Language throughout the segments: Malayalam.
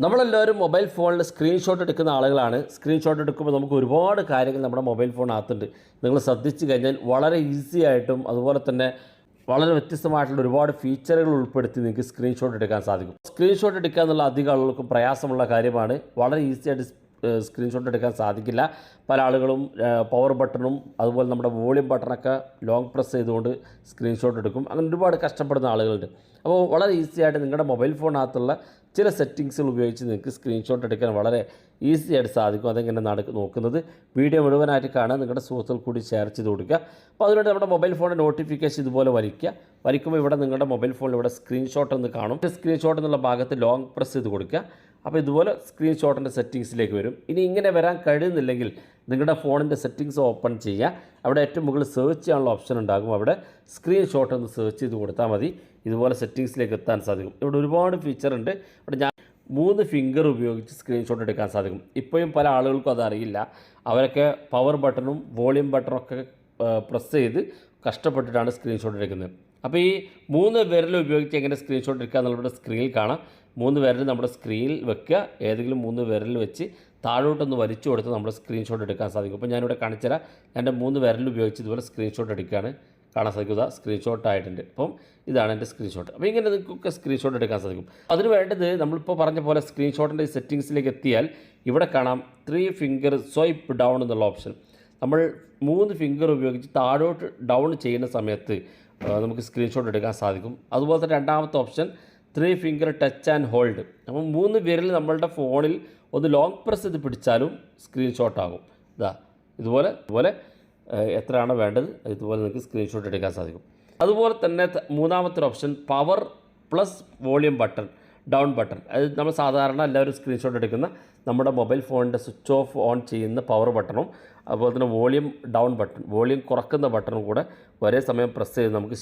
നമ്മളെല്ലാവരും മൊബൈൽ ഫോണിൽ സ്ക്രീൻഷോട്ട് എടുക്കുന്ന ആളുകളാണ്. സ്ക്രീൻഷോട്ട് എടുക്കുമ്പോൾ നമുക്ക് ഒരുപാട് കാര്യങ്ങൾ നമ്മുടെ മൊബൈൽ ഫോണിനകത്തുണ്ട്. നിങ്ങൾ ശ്രദ്ധിച്ച് കഴിഞ്ഞാൽ വളരെ ഈസി ആയിട്ടും അതുപോലെ തന്നെ വളരെ വ്യത്യസ്തമായിട്ടുള്ള ഒരുപാട് ഫീച്ചറുകൾ ഉൾപ്പെടുത്തി നിങ്ങൾക്ക് സ്ക്രീൻഷോട്ട് എടുക്കാൻ സാധിക്കും. സ്ക്രീൻഷോട്ട് എടുക്കുക എന്നുള്ള അധികം ആളുകൾക്കും പ്രയാസമുള്ള കാര്യമാണ്. വളരെ ഈസി ആയിട്ട് സ്ക്രീൻഷോട്ട് എടുക്കാൻ സാധിക്കില്ല. പല ആളുകളും പവർ ബട്ടണും അതുപോലെ നമ്മുടെ വോളിയം ബട്ടണൊക്കെ ലോങ് പ്രസ് ചെയ്തുകൊണ്ട് സ്ക്രീൻഷോട്ട് എടുക്കും. അങ്ങനെ ഒരുപാട് കഷ്ടപ്പെടുന്ന ആളുകളുണ്ട്. അപ്പോൾ വളരെ ഈസി ആയിട്ട് നിങ്ങളുടെ മൊബൈൽ ഫോണിനകത്തുള്ള ചില സെറ്റിങ്സുകൾ ഉപയോഗിച്ച് നിങ്ങൾക്ക് സ്ക്രീൻഷോട്ട് എടുക്കാൻ വളരെ ഈസി ആയിട്ട് സാധിക്കും. അതെങ്ങനെ നോക്കുന്നത് വീഡിയോ മുഴുവനായിട്ട് കാണാൻ നിങ്ങളുടെ സുഹൃത്തുക്കൾ കൂടി ഷെയർ ചെയ്ത് കൊടുക്കുക. അപ്പോൾ അതിനുവേണ്ടി നമ്മുടെ മൊബൈൽ ഫോണിൻ്റെ നോട്ടിഫിക്കേഷൻ ഇതുപോലെ വരയ്ക്കുമ്പോൾ ഇവിടെ നിങ്ങളുടെ മൊബൈൽ ഫോണിൽ ഇവിടെ സ്ക്രീൻഷോട്ട് എന്ന് കാണും. സ്ക്രീൻഷോട്ട് എന്നുള്ള ഭാഗത്ത് ലോങ് പ്രസ് ചെയ്ത് കൊടുക്കുക. അപ്പോൾ ഇതുപോലെ സ്ക്രീൻഷോട്ടിൻ്റെ സെറ്റിങ്സിലേക്ക് വരും. ഇനി ഇങ്ങനെ വരാൻ കഴിയുന്നില്ലെങ്കിൽ നിങ്ങളുടെ ഫോണിൻ്റെ സെറ്റിങ്സ് ഓപ്പൺ ചെയ്യുക. അവിടെ ഏറ്റവും മുകളിൽ സെർച്ച് ചെയ്യാനുള്ള ഓപ്ഷൻ ഉണ്ടാകും. അവിടെ സ്ക്രീൻഷോട്ട് എന്ന് സെർച്ച് ചെയ്ത് കൊടുത്താൽ മതി. ഇതുപോലെ സെറ്റിങ്സിലേക്ക് എത്താൻ സാധിക്കും. ഇവിടെ ഒരുപാട് ഫീച്ചർ ഉണ്ട്. ഇവിടെ ഞാൻ 3 ഫിംഗർ ഉപയോഗിച്ച് സ്ക്രീൻഷോട്ട് എടുക്കാൻ സാധിക്കും. ഇപ്പോഴും പല ആളുകൾക്കും അതറിയില്ല. അവരൊക്കെ പവർ ബട്ടണും വോളിയം ബട്ടണും ഒക്കെ പ്രസ് ചെയ്ത് കഷ്ടപ്പെട്ടിട്ടാണ് സ്ക്രീൻഷോട്ട് എടുക്കുന്നത്. അപ്പോൾ ഈ 3 വിരൽ ഉപയോഗിച്ച് എങ്ങനെ സ്ക്രീൻഷോട്ട് എടുക്കുക എന്നുള്ളത് സ്ക്രീനിൽ കാണാം. 3 വിരൽ നമ്മുടെ സ്ക്രീനിൽ വെക്കുക. ഏതെങ്കിലും 3 വിരൽ വെച്ച് താഴോട്ടൊന്ന് വലിച്ചു കൊടുത്ത് നമ്മുടെ സ്ക്രീൻഷോട്ട് എടുക്കാൻ സാധിക്കും. അപ്പോൾ ഞാനിവിടെ കാണിച്ചുതരാം. എൻ്റെ 3 വിരൽ ഉപയോഗിച്ച് ഇതുപോലെ സ്ക്രീൻഷോട്ട് എടുക്കുകയാണ്. കാണാൻ സാധിക്കുക സ്ക്രീൻഷോട്ട് ആയിട്ടുണ്ട്. അപ്പം ഇതാണ് എൻ്റെ സ്ക്രീൻഷോട്ട്. അപ്പോൾ ഇങ്ങനെ നിങ്ങൾക്കൊക്കെ സ്ക്രീൻഷോട്ട് എടുക്കാൻ സാധിക്കും. അതിന് വേണ്ടത് നമ്മളിപ്പോൾ പറഞ്ഞ പോലെ സ്ക്രീൻഷോട്ടിൻ്റെ സെറ്റിങ്സിലേക്ക് എത്തിയാൽ ഇവിടെ കാണാം 3 ഫിംഗർ സ്വൈപ്പ് ഡൗൺ എന്നുള്ള ഓപ്ഷൻ. നമ്മൾ 3 ഫിംഗർ ഉപയോഗിച്ച് താഴോട്ട് ഡൗൺ ചെയ്യുന്ന സമയത്ത് നമുക്ക് സ്ക്രീൻഷോട്ട് എടുക്കാൻ സാധിക്കും. അതുപോലെ തന്നെ രണ്ടാമത്തെ option 3 finger touch and hold. അപ്പം 3 വിരൽ നമ്മളുടെ ഫോണിൽ ഒന്ന് ലോങ് പ്രസ് ചെയ്ത് പിടിച്ചാലും സ്ക്രീൻഷോട്ട് ആകും. ഇതുപോലെ എത്രയാണോ വേണ്ടത് ഇതുപോലെ നിങ്ങൾക്ക് സ്ക്രീൻഷോട്ട് എടുക്കാൻ സാധിക്കും. അതുപോലെ തന്നെ മൂന്നാമത്തെ option power plus volume button down button. അത് നമ്മൾ സാധാരണ എല്ലാവരും സ്ക്രീൻഷോട്ട് എടുക്കുന്ന നമ്മുടെ മൊബൈൽ ഫോണിൻ്റെ സ്വിച്ച് ഓഫ് ഓൺ ചെയ്യുന്ന പവർ ബട്ടണും അതുപോലെ തന്നെ വോളിയം ഡൗൺ ബട്ടൺ വോളിയം കുറക്കുന്ന ബട്ടണും കൂടെ ഒരേ സമയം പ്രസ് ചെയ്ത് നമുക്ക്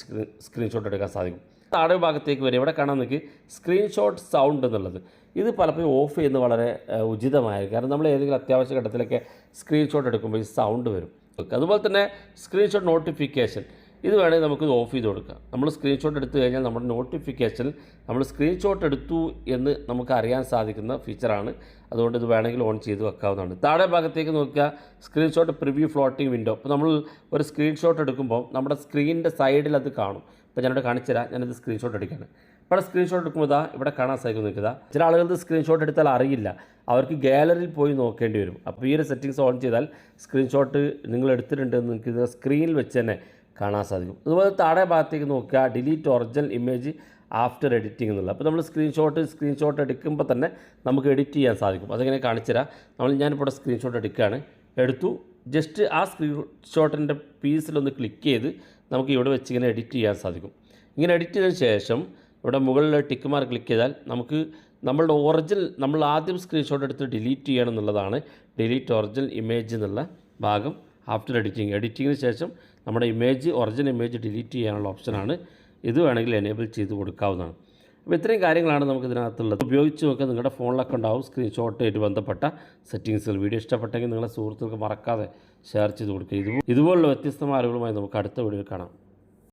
സ്ക്രീൻഷോട്ട് എടുക്കാൻ സാധിക്കും. താഴെ ഭാഗത്തേക്ക് വരെ ഇവിടെ കാണാൻ നിങ്ങൾക്ക് സ്ക്രീൻഷോട്ട് സൗണ്ട് എന്നുള്ളത്. ഇത് പലപ്പോഴും ഓഫ് ചെയ്യുന്നത് വളരെ ഉചിതമായിരിക്കും. കാരണം നമ്മൾ ഏതെങ്കിലും അത്യാവശ്യ ഘട്ടത്തിലൊക്കെ സ്ക്രീൻഷോട്ട് എടുക്കുമ്പോൾ ഈ സൗണ്ട് വരും. അതുപോലെ തന്നെ സ്ക്രീൻഷോട്ട് നോട്ടിഫിക്കേഷൻ ഇത് വേണമെങ്കിൽ നമുക്ക് ഓഫ് ചെയ്ത് കൊടുക്കാം. നമ്മൾ സ്ക്രീൻഷോട്ട് എടുത്തു കഴിഞ്ഞാൽ നമ്മുടെ നോട്ടിഫിക്കേഷനിൽ നമ്മൾ സ്ക്രീൻഷോട്ട് എടുത്തു എന്ന് നമുക്ക് അറിയാൻ സാധിക്കുന്ന ഫീച്ചറാണ്. അതുകൊണ്ട് ഇത് വേണമെങ്കിൽ ഓൺ ചെയ്ത് വെക്കാവുന്നതാണ്. താഴെ ഭാഗത്തേക്ക് നോക്കുക സ്ക്രീൻഷോട്ട് പ്രിവ്യൂ ഫ്ലോട്ടിംഗ് വിൻഡോ. അപ്പോൾ നമ്മൾ ഒരു സ്ക്രീൻഷോട്ട് എടുക്കുമ്പോൾ നമ്മുടെ സ്ക്രീനിൻ്റെ സൈഡിൽ അത് കാണും. ഇപ്പോൾ ഞാനിവിടെ കാണിച്ചു തരാം. ഞാനിത് സ്ക്രീൻഷോട്ട് എടുക്കുകയാണ്. ഇവിടെ സ്ക്രീൻഷോട്ട് എടുക്കുമ്പോൾ ഇവിടെ കാണാൻ സാധിക്കും. നിൽക്കുക ചില ആളുകൾക്ക് സ്ക്രീൻഷോട്ട് എടുത്താൽ അറിയില്ല. അവർക്ക് ഗാലറിയിൽ പോയി നോക്കേണ്ടി വരും. അപ്പോൾ ഈ ഒരു സെറ്റിങ്സ് ഓൺ ചെയ്താൽ സ്ക്രീൻഷോട്ട് നിങ്ങൾ എടുത്തിട്ടുണ്ടെന്ന് നിങ്ങൾക്ക് സ്ക്രീനിൽ വെച്ച് തന്നെ കാണാൻ സാധിക്കും. അതുപോലെ താഴെ ഭാഗത്തേക്ക് നോക്കുക delete original image after editing എന്നുള്ളത്. അപ്പോൾ നമ്മൾ സ്ക്രീൻഷോട്ട് എടുക്കുമ്പോൾ തന്നെ നമുക്ക് എഡിറ്റ് ചെയ്യാൻ സാധിക്കും. അതെങ്ങനെ കാണിച്ചു തരാം. ഞാനിപ്പോൾ സ്ക്രീൻഷോട്ട് എടുത്തു ജസ്റ്റ് ആ സ്ക്രീൻഷോട്ടിൻ്റെ പീസിലൊന്ന് ക്ലിക്ക് ചെയ്ത് നമുക്ക് ഇവിടെ വെച്ച് ഇങ്ങനെ എഡിറ്റ് ചെയ്യാൻ സാധിക്കും. ഇങ്ങനെ എഡിറ്റ് ചെയ്തതിന് ശേഷം ഇവിടെ മുകളിൽ ടിക്ക് മാർക്ക് ക്ലിക്ക് ചെയ്താൽ നമുക്ക് നമ്മളുടെ ഒറിജിനൽ നമ്മൾ ആദ്യം സ്ക്രീൻഷോട്ട് എടുത്ത് ഡിലീറ്റ് ചെയ്യണം എന്നുള്ളതാണ് ഡിലീറ്റ് ഒറിജിനൽ ഇമേജ് എന്നുള്ള ഭാഗം. ആഫ്റ്റർ എഡിറ്റിങ്ങിന് ശേഷം നമ്മുടെ ഒറിജിനൽ ഇമേജ് ഡിലീറ്റ് ചെയ്യാനുള്ള ഓപ്ഷനാണ്. ഇത് വേണമെങ്കിൽ എനേബിൾ ചെയ്ത് കൊടുക്കാവുന്നതാണ്. അപ്പോൾ ഇത്രയും കാര്യങ്ങളാണ് നമുക്ക് ഇതിനകത്തുള്ളത്. ഉപയോഗിച്ച് നോക്കുക. നിങ്ങളുടെ ഫോണിലൊക്കെ ഉണ്ടാവും സ്ക്രീൻഷോട്ടായിട്ട് ബന്ധപ്പെട്ട സെറ്റിങ്സുകൾ. വീഡിയോ ഇഷ്ടപ്പെട്ടെങ്കിൽ നിങ്ങളുടെ സുഹൃത്തുക്കൾക്ക് മറക്കാതെ ഷെയർ ചെയ്ത് കൊടുക്കുക. ഇതുപോലുള്ള വ്യത്യസ്തമായ അറിവുകളുമായി നമുക്ക് അടുത്ത വീഡിയോയിൽ കാണാം.